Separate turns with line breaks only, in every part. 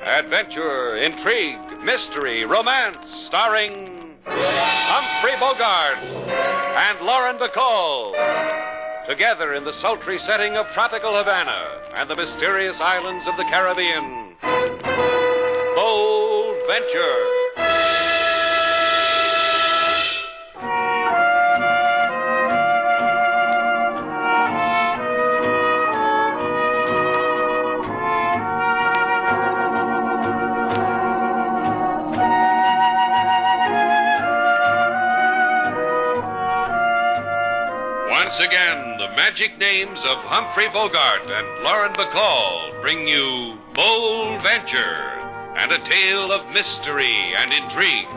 Adventure, intrigue, mystery, romance, starring Humphrey Bogart and Lauren Bacall. Together in the sultry setting of tropical Havana and the mysterious islands of the Caribbean. Bold Venture. Once again, the magic names of Humphrey Bogart and Lauren Bacall bring you Bold Venture and a tale of mystery and intrigue.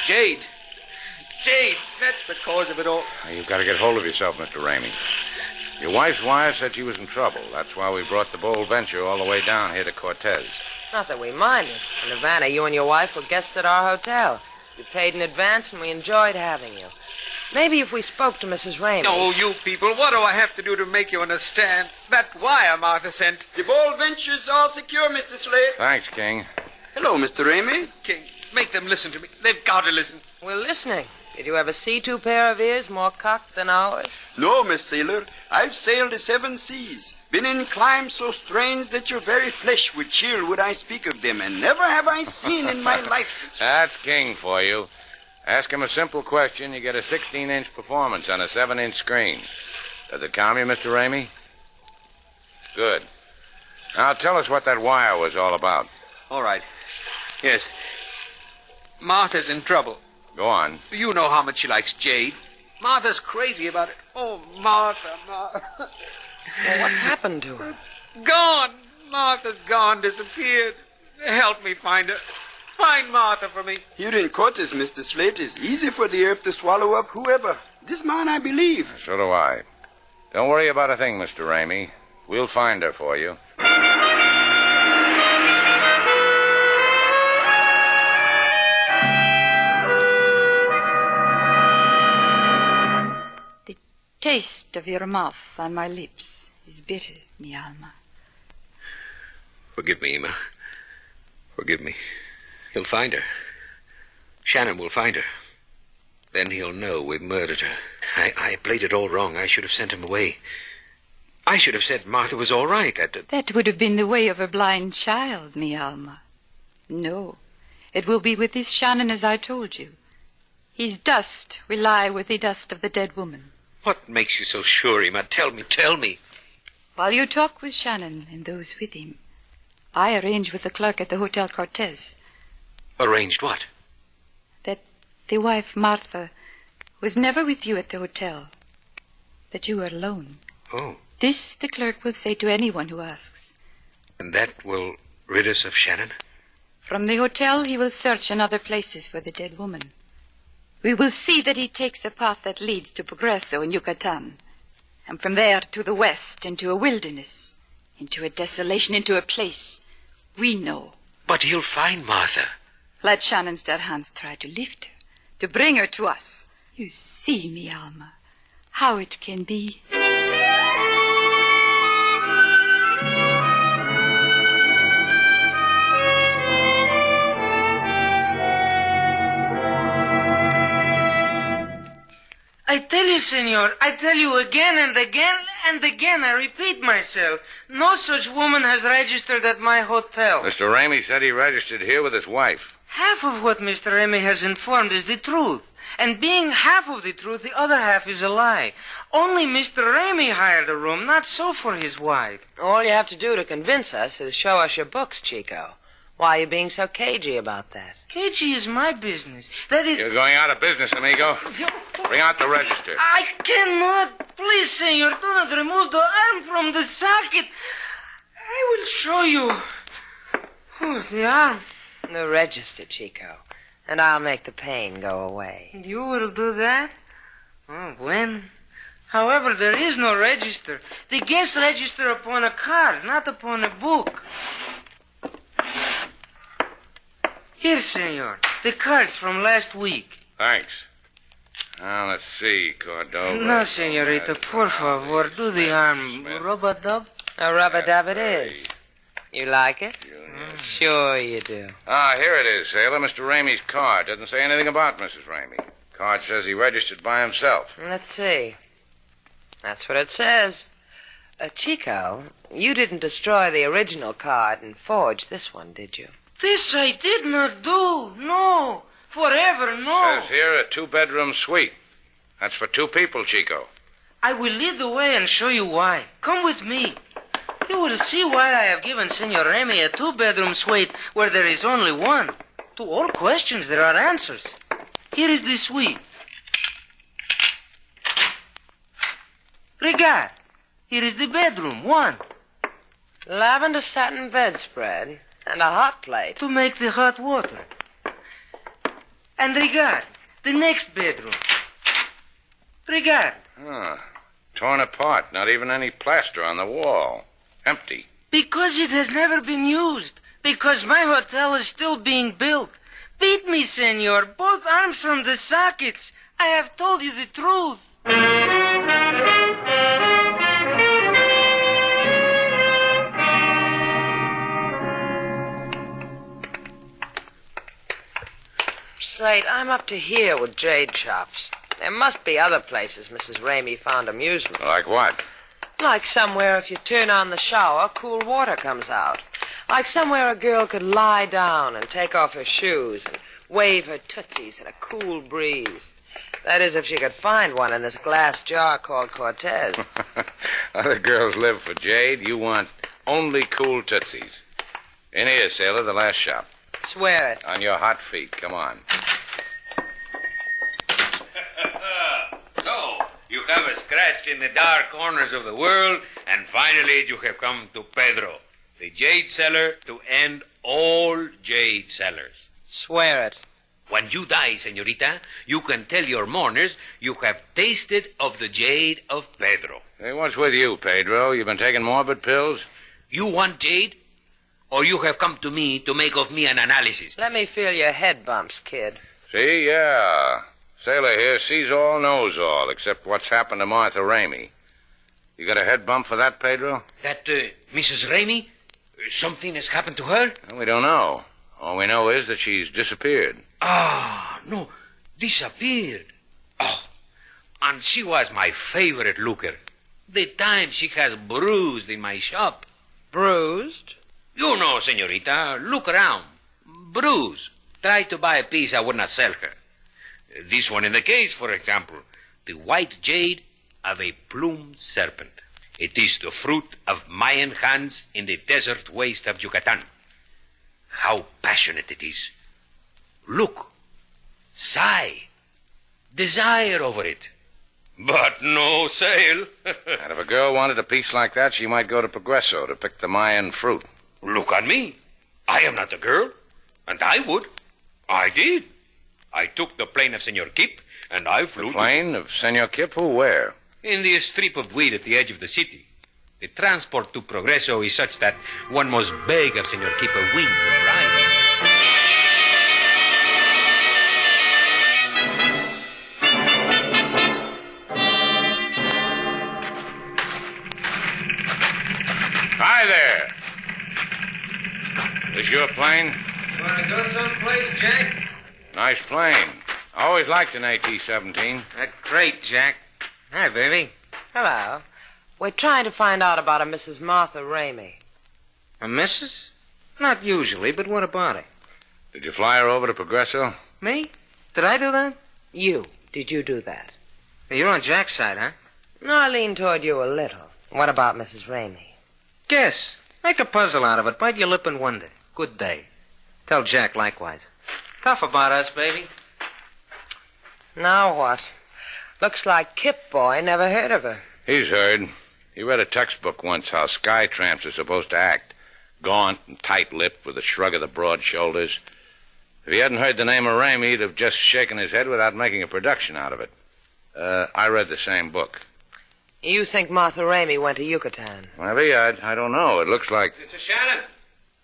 Jade! Jade! That's the cause of it all.
Now, you've got to get hold of yourself, Mr. Ramey. Your wife's wire said she was in trouble. That's why we brought the Bold Venture all the way down here to Cortez.
Not that we minded. In Havana, you and your wife were guests at our hotel. You paid in advance, and we enjoyed having you. Maybe if we spoke to Mrs. Ramey...
Oh, you people, what do I have to do to make you understand? That wire Martha sent.
The Bold Venture's all secure, Mr. Slade.
Thanks, King.
Hello, Mr. Ramey.
King, make them listen to me. They've got to listen.
We're listening. Did you ever see two pair of ears more cocked than ours?
No, Miss Sailor. I've sailed the 7 seas, been in climes so strange that your very flesh would chill would I speak of them, and never have I seen in my life...
That's King for you. Ask him a simple question, you get a 16-inch performance on a 7-inch screen. Does it calm you, Mr. Ramey? Good. Now tell us what that wire was all about.
All right. Yes. Martha's in trouble.
Go on.
You know how much she likes Jade. Martha's crazy about it. Oh, Martha.
Well, what happened to her?
Gone. Martha's gone, disappeared. Help me find her. Find Martha for me.
Here in Cortez, Mr. Slade, it's easy for the earth to swallow up whoever. This man, I believe.
So do I. Don't worry about a thing, Mr. Ramey. We'll find her for you.
Taste of your mouth on my lips is bitter, mi alma.
Forgive me, Emma. Forgive me. He'll find her. Shannon will find her. Then he'll know we've murdered her. I played it all wrong. I should have sent him away. I should have said Martha was all right.
That would have been the way of a blind child, mi alma. No, it will be with this Shannon as I told you. His dust will lie with the dust of the dead woman.
What makes you so sure, Emma? Tell me.
While you talk with Shannon and those with him, I arranged with the clerk at the Hotel Cortez.
Arranged what?
That the wife, Martha, was never with you at the hotel. That you were alone.
Oh.
This the clerk will say to anyone who asks.
And that will rid us of Shannon?
From the hotel he will search in other places for the dead woman. We will see that he takes a path that leads to Progreso in Yucatan. And from there to the west, into a wilderness, into a desolation, into a place we know.
But he'll find Martha.
Let Shannon's dead hands try to lift her, to bring her to us. You see, mi alma, how it can be.
I tell you, senor, I tell you again and again and again, I repeat myself, no such woman has registered at my hotel.
Mr. Ramey said he registered here with his wife.
Half of what Mr. Ramey has informed is the truth. And being half of the truth, the other half is a lie. Only Mr. Ramey hired a room, not so for his wife.
All you have to do to convince us is show us your books, Chico. Why are you being so cagey about that?
Cagey is my business. That is...
You're going out of business, amigo. Bring out the register.
I cannot. Please, senor, do not remove the arm from the socket. I will show you. Oh, the arm.
The register, Chico. And I'll make the pain go away.
You will do that? Oh, when? However, there is no register. The guests register upon a card, not upon a book. Here, senor. The cards from last week.
Thanks. Now, let's see, Cordova.
No, senorita, por favor. Do the arm. Rub-a-dub?
A rub-a-dub it is. You like it? Sure you do.
Ah, here it is, sailor. Mr. Ramey's card. Doesn't say anything about Mrs. Ramey. Card says he registered by himself.
Let's see. That's what it says. Chico, you didn't destroy the original card and forge this one, did you?
This I did not do. No. Forever, no.
Says here a 2-bedroom suite. That's for 2 people, Chico.
I will lead the way and show you why. Come with me. You will see why I have given Senor Remy a 2-bedroom suite where there is only one. To all questions, there are answers. Here is the suite. Regard. Here is the bedroom, 1.
Lavender satin bedspread and a hot plate.
To make the hot water. And regard, the next bedroom. Regard.
Ah, torn apart. Not even any plaster on the wall. Empty.
Because it has never been used. Because my hotel is still being built. Beat me, senor. Both arms from the sockets. I have told you the truth.
Slate, I'm up to here with jade shops. There must be other places Mrs. Ramey found amusement.
Like what?
Like somewhere if you turn on the shower, cool water comes out. Like somewhere a girl could lie down and take off her shoes and wave her tootsies in a cool breeze. That is, if she could find one in this glass jar called Cortez.
Other girls live for jade. You want only cool tootsies. In here, sailor, the last shop.
Swear it.
On your hot feet. Come on.
So, you have scratched in the dark corners of the world, and finally you have come to Pedro, the jade seller, to end all jade sellers.
Swear it.
When you die, señorita, you can tell your mourners you have tasted of the jade of Pedro.
Hey, what's with you, Pedro? You been taking morbid pills?
You want jade? Or you have come to me to make of me an analysis?
Let me feel your head bumps, kid.
See, yeah. Sailor here sees all, knows all, except what's happened to Martha Ramey. You got a head bump for that, Pedro?
That Mrs. Ramey? Something has happened to her?
Well, we don't know. All we know is that she's disappeared.
Ah, no, disappeared. Oh, and she was my favorite looker. The time she has bruised in my shop.
Bruised?
You know, señorita, look around. Bruise. Try to buy a piece I would not sell her. This one in the case, for example, the white jade of a plumed serpent. It is the fruit of Mayan hands in the desert waste of Yucatan. How passionate it is. Look, sigh, desire over it. But no sale.
And if a girl wanted a piece like that, she might go to Progreso to pick the Mayan fruit.
Look at me. I am not a girl, and I would. I did. I took the plane of Senor Kip, and I flew
The plane of Senor Kip? Who, where?
in the strip of weed at the edge of the city. The transport to Progreso is such that one must beg of Senor Kip a wing of ride.
Hi there. This your plane?
Want to go someplace, Jack?
Nice plane. I always liked an AT-17.
Great, Jack. Hi, baby.
Hello. We're trying to find out about a Mrs. Martha Ramey.
A missus? Not usually, but what about her?
Did you fly her over to Progreso?
Me? Did I do that?
You. Did you do that?
You're on Jack's side, huh?
No, I lean toward you a little. What about Mrs. Ramey?
Guess. Make a puzzle out of it. Bite your lip and wonder. Good day. Tell Jack likewise. Tough about us, baby.
Now what? Looks like Kip Boy never heard of her.
He's heard. He read a textbook once how sky tramps are supposed to act. Gaunt and tight-lipped with a shrug of the broad shoulders. If he hadn't heard the name of Ramey, he'd have just shaken his head without making a production out of it. I read the same book.
You think Martha Ramey went to Yucatan?
Maybe. I don't know. It looks like...
Mr. Shannon,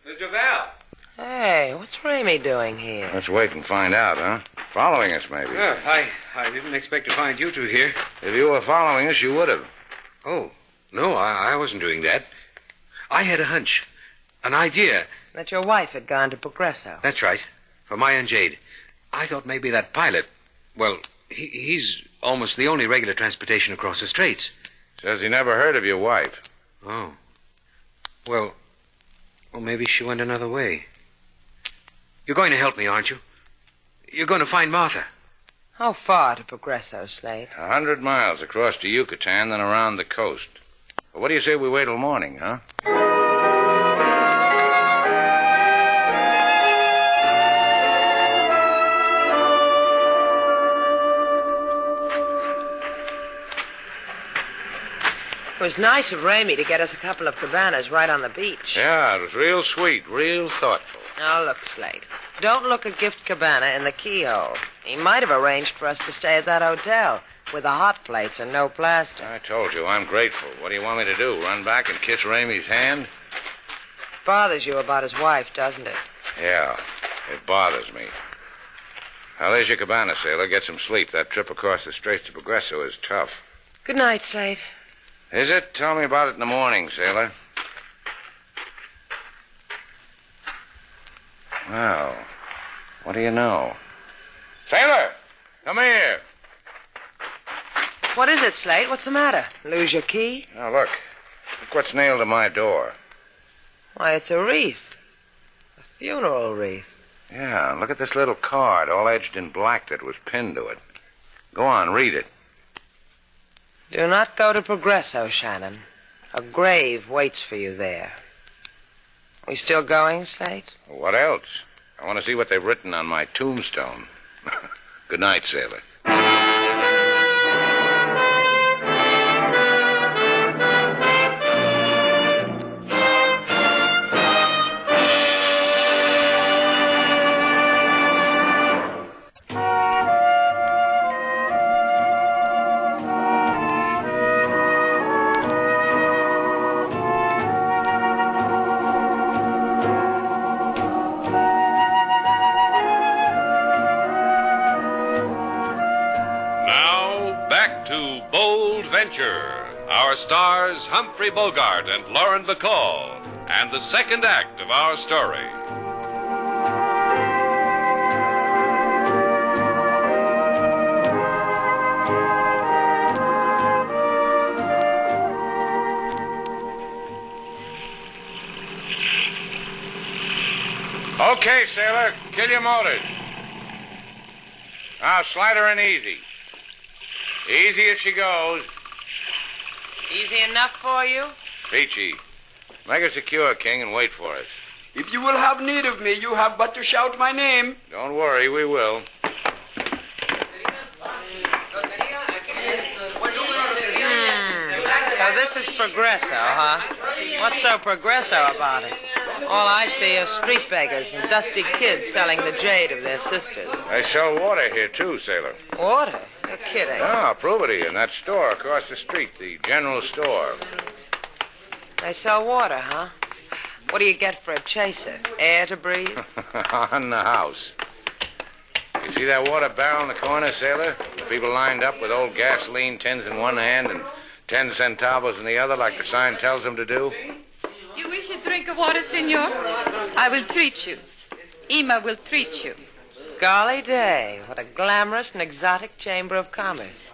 Mr. Val.
Hey, what's Ramey doing here?
Let's wait and find out, huh? Following us, maybe.
I didn't expect to find you two here.
If you were following us, you would have.
Oh, no, I wasn't doing that. I had a hunch, an idea.
That your wife had gone to Progresso.
That's right, for Maya and Jade. I thought maybe that pilot, well, he's almost the only regular transportation across the straits.
Says he never heard of your wife.
Oh. Well, maybe she went another way. You're going to help me, aren't you? You're going to find Martha.
How far to Progresso, Slate?
100 miles across to Yucatan, then around the coast. Well, what do you say we wait till morning, huh?
It was nice of Ramey to get us a couple of cabanas right on the beach.
Yeah, it was real sweet, real thoughtful.
Now, look, Slate. Don't look a gift cabana in the keyhole. He might have arranged for us to stay at that hotel with the hot plates and no plaster.
I told you, I'm grateful. What do you want me to do, run back and kiss Ramey's hand?
Bothers you about his wife, doesn't it?
Yeah, it bothers me. Now, there's your cabana, sailor. Get some sleep. That trip across the straits to Progresso is tough.
Good night, Slate.
Is it? Tell me about it in the morning, sailor. Well, what do you know? Sailor, come here.
What is it, Slate? What's the matter? Lose your key?
Now, look. Look what's nailed to my door.
Why, it's a wreath. A funeral wreath.
Yeah, look at this little card, all edged in black that was pinned to it. Go on, read it.
Do not go to Progresso, Shannon. A grave waits for you there. We still going, Slate?
What else? I want to see what they've written on my tombstone. Good night, sailor.
Our stars, Humphrey Bogart and Lauren Bacall, and the second act of our story.
Okay, sailor, kill your motors. Now slide her in easy. Easy as she goes.
Easy enough for you?
Peachy, make her secure, King, and wait for us.
If you will have need of me, you have but to shout my name.
Don't worry, we will.
So this is Progresso, huh? What's so Progresso about it? All I see are street beggars and dusty kids selling the jade of their sisters.
They sell water here, too, sailor.
Water? You're kidding.
Ah, I'll prove it to you. In that store across the street, the general store.
They sell water, huh? What do you get for a chaser? Air to breathe?
On the house. You see that water barrel in the corner, sailor? The people lined up with old gasoline tins in one hand and 10 centavos in the other, like the sign tells them to do.
You wish a drink of water, senor? I will treat you. Ima will treat you.
Golly day, what a glamorous and exotic chamber of commerce.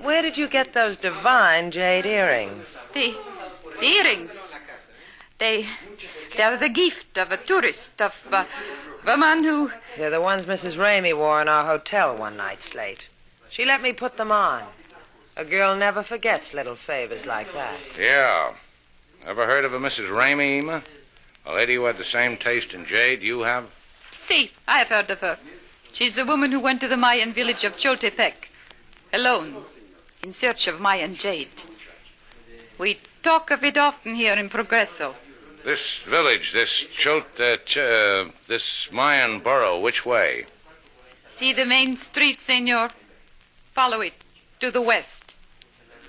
Where did you get those divine jade earrings?
The earrings. They are the gift of a tourist, of a man who...
They're the ones Mrs. Ramey wore in our hotel one night, Slate. She let me put them on. A girl never forgets little favors like that.
Yeah. Ever heard of a Mrs. Ramey, Ima? A lady who had the same taste in jade you have?
See, I have heard of her. She's the woman who went to the Mayan village of Choltepec, alone, in search of Mayan jade. We talk of it often here in Progresso.
This village, this this Mayan borough, which way?
See the main street, senor? Follow it to the west.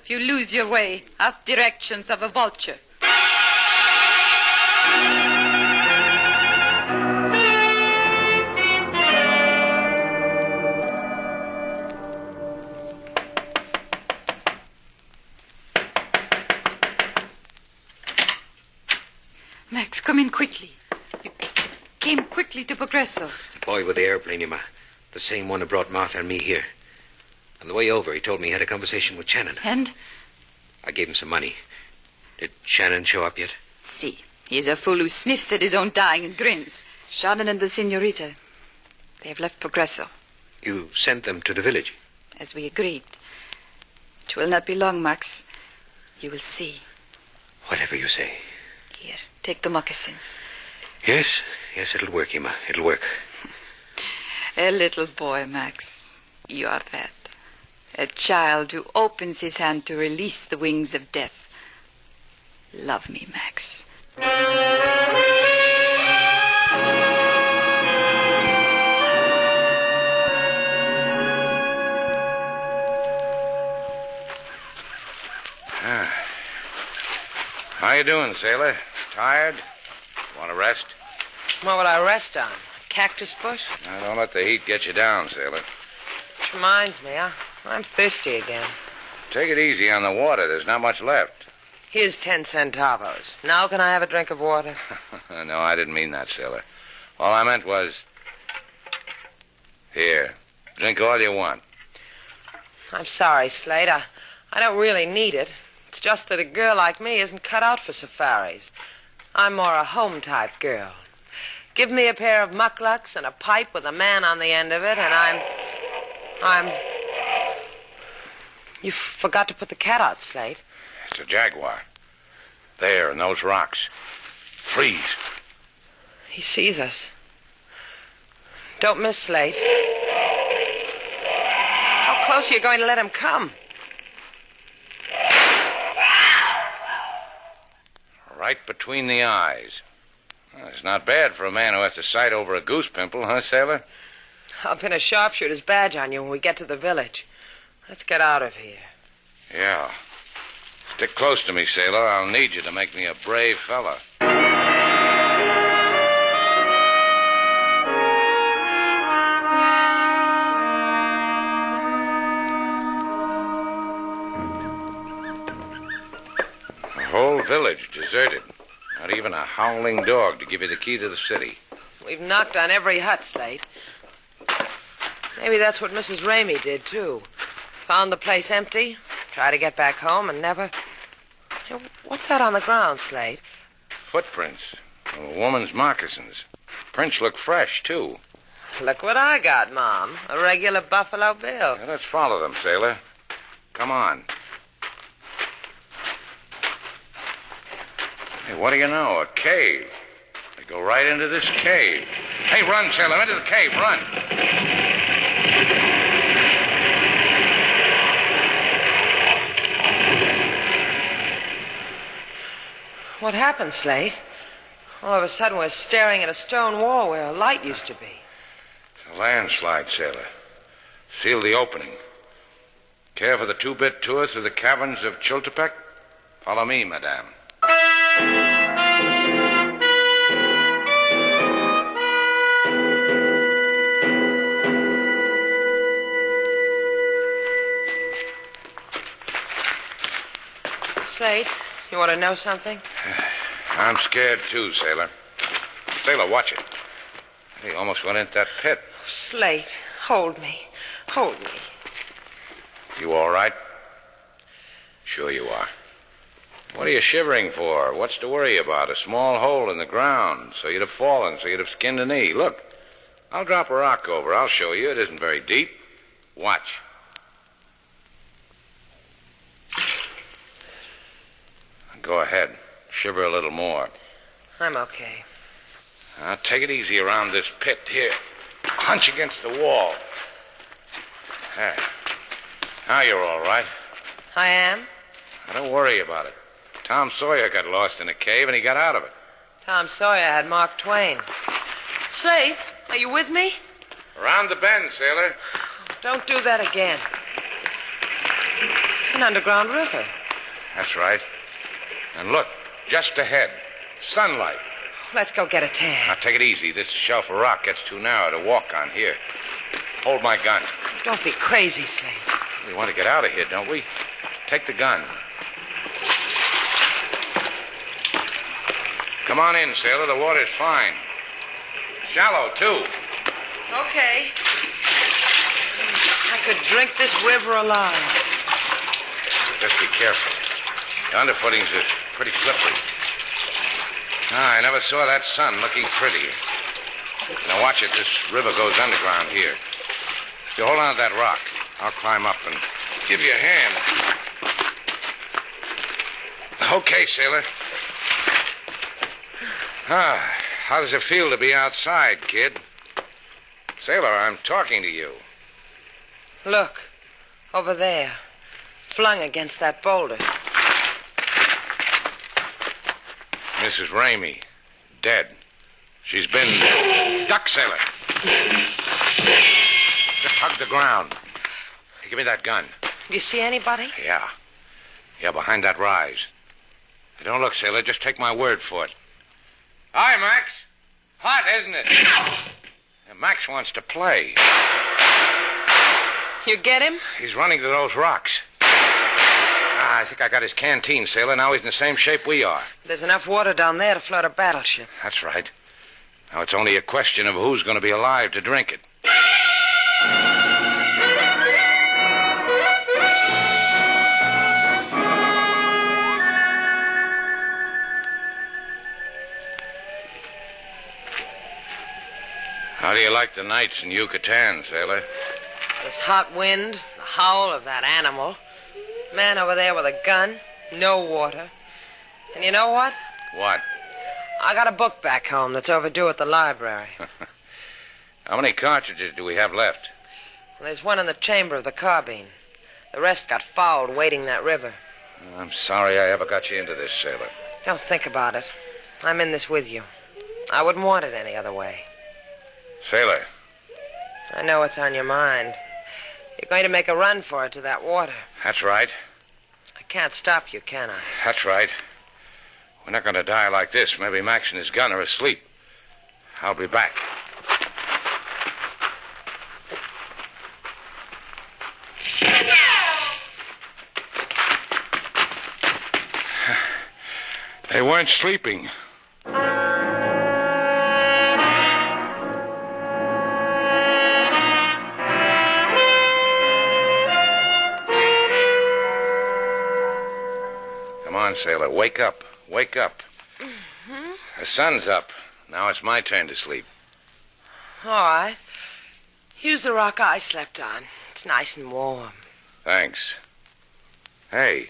If you lose your way, ask directions of a vulture. come in quickly. You came quickly to Progreso.
The boy with the airplane, Yuma. The same one who brought Martha and me here. On the way over, he told me he had a conversation with Shannon.
And?
I gave him some money. Did Shannon show up yet?
See, he is a fool who sniffs at his own dying and grins. Shannon and the senorita, they have left Progreso.
You sent them to the village?
As we agreed. It will not be long, Max. You will see.
Whatever you say.
Here, take the moccasins.
Yes, it'll work, Yuma. It'll work.
A little boy, Max. You are that. A child who opens his hand to release the wings of death. Love me, Max.
How you doing, sailor? Tired? Want to rest?
What would I rest on? A cactus bush?
Now, don't let the heat get you down, sailor.
Which reminds me, I'm thirsty again.
Take it easy on the water. There's not much left.
Here's 10 centavos. Now can I have a drink of water?
No, I didn't mean that, sailor. All I meant was... Here. Drink all you want.
I'm sorry, Slade. I don't really need it. It's just that a girl like me isn't cut out for safaris. I'm more a home-type girl. Give me a pair of mucklucks and a pipe with a man on the end of it, and I'm... You forgot to put the cat out, Slade.
It's a jaguar. There, in those rocks. Freeze.
He sees us. Don't miss, Slade. How close are you going to let him come?
Right between the eyes. Well, it's not bad for a man who has to sight over a goose pimple, huh, sailor?
I'll pin a sharpshooter's badge on you when we get to the village. Let's get out of here.
Yeah. Stick close to me, sailor. I'll need you to make me a brave fella. The whole village deserted. Not even a howling dog to give you the key to the city.
We've knocked on every hut, Slate. Maybe that's what Mrs. Ramey did, too. Found the place empty, tried to get back home, and never... Hey, what's that on the ground, Slate?
Footprints. A woman's moccasins. Prints look fresh, too.
Look what I got, Mom. A regular Buffalo Bill.
Now, let's follow them, sailor. Come on. Hey, what do you know? A cave. They go right into this cave. Hey, run, sailor. Into the cave. Run.
What happened, Slate? All of a sudden, we're staring at a stone wall where a light used to be.
It's a landslide, sailor. Seal the opening. Care for the two-bit tour through the caverns of Chultepec? Follow me, madame.
Slate, you want to know something?
I'm scared, too, sailor. Sailor, watch it. He almost went into that pit.
Slate, hold me. Hold me.
You all right? Sure you are. What are you shivering for? What's to worry about? A small hole in the ground, so you'd have fallen, so you'd have skinned a knee. Look, I'll drop a rock over. I'll show you. It isn't very deep. Watch. Go ahead. Shiver a little more.
I'm okay.
Now, take it easy around this pit here. Hunch against the wall. There. Now you're all right.
I am?
Now, don't worry about it. Tom Sawyer got lost in a cave, and he got out of it.
Tom Sawyer had Mark Twain. Slate, are you with me?
Around the bend, sailor.
Don't do that again. It's an underground river.
That's right. And look, just ahead. Sunlight.
Let's go get a tan.
Now, take it easy. This shelf of rock gets too narrow to walk on here. Hold my gun.
Don't be crazy, Slate.
We want to get out of here, don't we? Take the gun. Come on in, sailor. The water's fine. Shallow, too.
Okay. I could drink this river alive.
Just be careful. The underfootings are pretty slippery. I never saw that sun looking prettier. Now watch it. This river goes underground here. You hold on to that rock. I'll climb up and give you a hand. Okay, sailor. How does it feel to be outside, kid? Sailor, I'm talking to you.
Look, over there, flung against that boulder.
Mrs. Ramey, dead. She's been... Duck, sailor. Just hug the ground. Hey, give me that gun.
Do you see anybody?
Yeah. Yeah, behind that rise. Hey, don't look, sailor. Just take my word for it. Hi, Max. Hot, isn't it? Yeah, Max wants to play.
You get him?
He's running to those rocks. I think I got his canteen, sailor. Now he's in the same shape we are.
There's enough water down there to float a battleship.
That's right. Now it's only a question of who's going to be alive to drink it. How do you like the nights in Yucatan, sailor?
This hot wind, the howl of that animal, man over there with a gun, no water. And you know what?
What?
I got a book back home that's overdue at the library.
How many cartridges do we have left?
Well, there's one in the chamber of the carbine. The rest got fouled wading that river.
I'm sorry I ever got you into this, sailor.
Don't think about it. I'm in this with you. I wouldn't want it any other way.
Sailor.
I know what's on your mind. You're going to make a run for it to that water.
That's right.
I can't stop you, can I?
That's right. We're not going to die like this. Maybe Max and his gun are asleep. I'll be back. They weren't sleeping. Come on, sailor. Wake up. Wake up.
Mm-hmm.
The sun's up. Now it's my turn to sleep.
All right. Use the rock I slept on. It's nice and warm.
Thanks. Hey.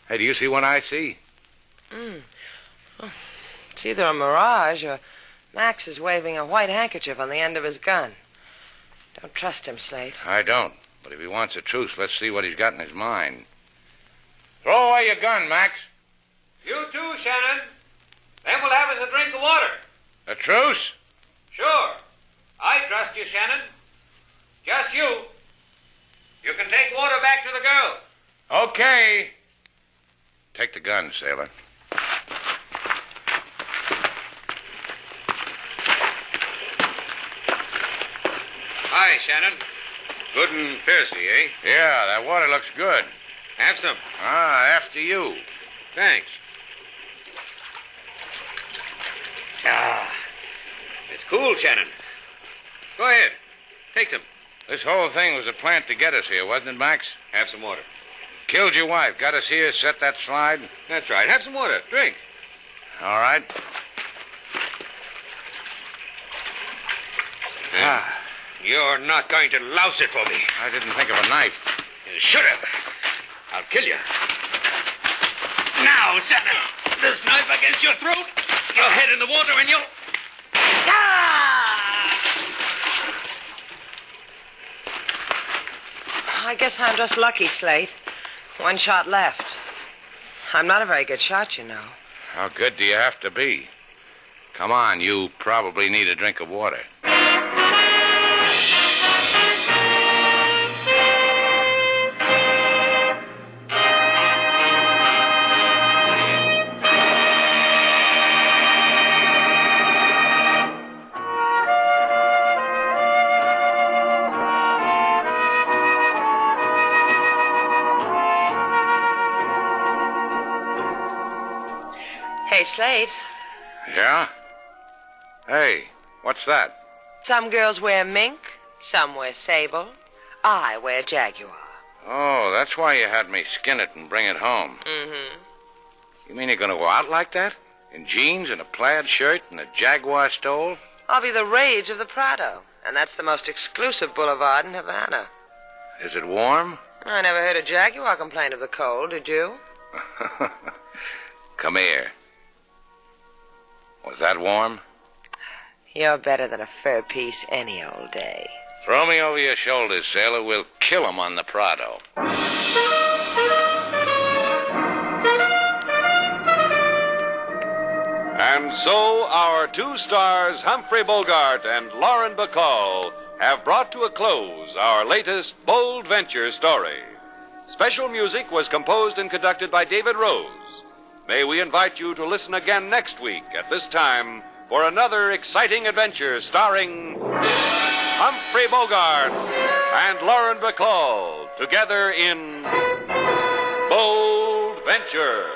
Hey, do you see what I see?
Oh, it's either a mirage or Max is waving a white handkerchief on the end of his gun. Don't trust him, Slate.
I don't. But if he wants a truce, let's see what he's got in his mind. Throw away your gun, Max.
You too, Shannon. Then we'll have us a drink of water.
A truce?
Sure. I trust you, Shannon. Just you. You can take water back to the girl.
Okay. Take the gun, sailor.
Hi, Shannon. Good and thirsty, eh?
Yeah, that water looks good.
Have some.
After you.
Thanks. It's cool, Shannon. Go ahead. Take some.
This whole thing was a plant to get us here, wasn't it, Max?
Have some water.
Killed your wife, got us here, set that slide.
That's right. Have some water. Drink.
All right.
You're not going to louse it for me.
I didn't think of a knife.
You should have. I'll kill you. Now, Shannon. This knife against your throat. Your head in the water and you'll...
I guess I'm just lucky, Slate. One shot left. I'm not a very good shot, you know.
How good do you have to be? Come on, you probably need a drink of water.
Hey, Slate.
Yeah? Hey, what's that?
Some girls wear mink, some wear sable. I wear jaguar.
Oh, that's why you had me skin it and bring it home.
Mm-hmm.
You mean you're going to go out like that? In jeans and a plaid shirt and a jaguar stole?
I'll be the rage of the Prado, and that's the most exclusive boulevard in Havana.
Is it warm?
I never heard a jaguar complain of the cold, did you?
Come here. Was that warm?
You're better than a fur piece any old day.
Throw me over your shoulders, sailor. We'll kill 'em on the Prado.
And so our two stars, Humphrey Bogart and Lauren Bacall, have brought to a close our latest bold venture story. Special music was composed and conducted by David Rose. May we invite you to listen again next week at this time for another exciting adventure starring Humphrey Bogart and Lauren Bacall together in Bold Venture.